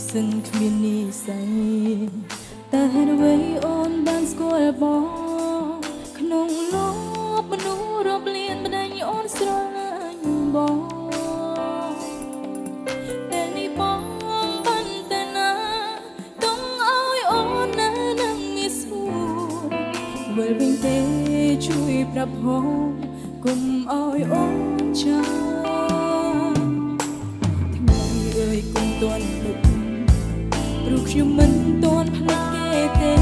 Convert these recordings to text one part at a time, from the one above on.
សិនគ្មាននិស័យតែហេតុអ្វីអូនបានស្គាល់បងក្នុងលោកមនុស្សរាប់លានម្ដេចអូនស្រឡាញ់បងតែនេះបងបានតែណាទុំឲ្យអូននៅនឹងនេះសួរវិលវិញទេជួយប្រាប់ផងគុំឲ្យអូនចាំថ្ងៃអើយគុំទាន់នឹកព្រោះខ្ញុំមិនទាន់ភ្លេចគេទេ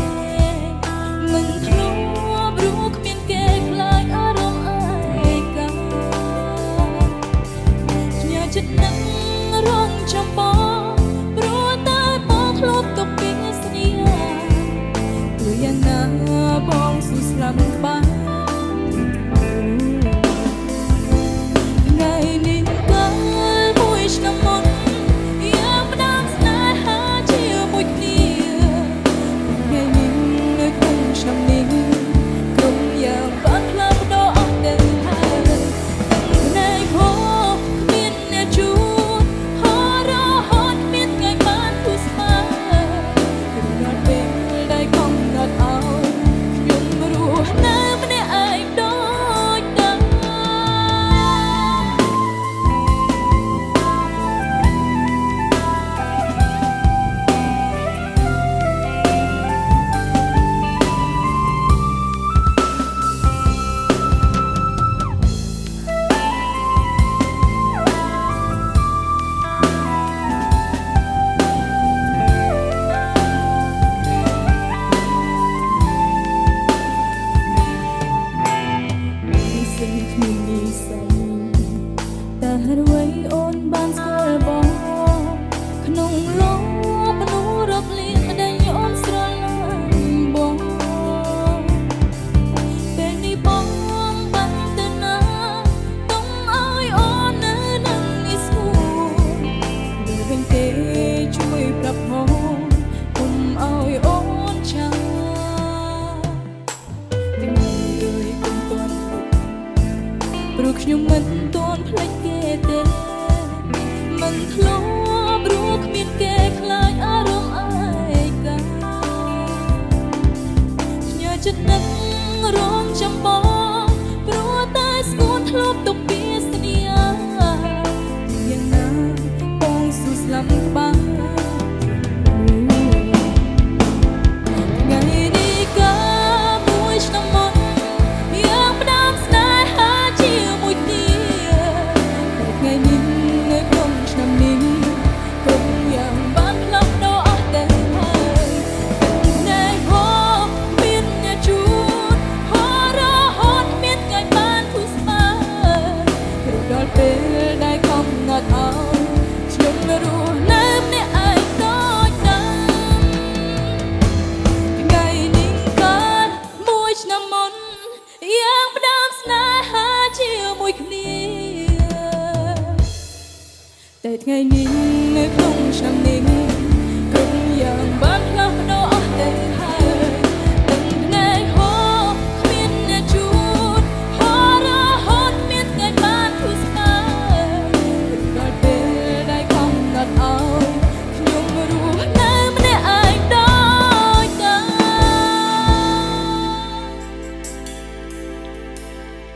មិនធ្លាប់ព្រោះគ្មានគេខ្លាចអារម្មណ៍ឯកាខ្ញុំចិត្តនឹងរងចាំបងព្រោះតែបងធ្លាប់ទុកពីសញ្ញាទោះយ៉ាងណាបងស៊ូស្លាប់បានតែហេតុអ្វីអូនបានស្គាល់បងក្នុងលោកមនុស្សរាប់លានម្ដេចអូនស្រឡាញ់បងពេលនេះបងបានតែណាទុំឲ្យអូននៅនឹងនេះស្គាល់លើវិញទេជួយប្រាប់ផងគុំឲ្យអូនចាំថ្ងៃអើយគុំទាន់ព្រោះខ្ញុំមិនទាន់ភ្លេចគេទេមិនធ្លាប់ព្រោះគ្មានគេខ្លាចអារម្មណ៍ឯកាខ្ញុំចិត្តនឹងរងចាំបងព្រោះតែស្គួនធ្លាប់ទុកពីសញ្ញាយ៉ាងណាបងស៊ូស្លាប់បានថ្ងៃនេះក៏មួយឆ្នាំមុនយ៉ាងផ្ដាំស្នេហាជាមួយគ្នាថ្ងៃនេះនៅក្នុងឆ្នាំនេះគុំយ៉ាងបានផ្លាស់ប្ដូរអស់ទៅហើយណែហូបមានអ្នកជួនហោរហូតមានថ្ងៃបានធូរស្បើយរដល់ពេលដែលកំណត់ឲ្យខ្ញុំរស់នៅម្នាក់ឯងដូចដើមថ្ងៃនេះក៏មួយឆ្នាំមុនយ៉ាងផ្ដើមស្នេហាជាមួយគ្នាតែថ្ងៃនេះនៅក្នុងឆ្នាំនេះ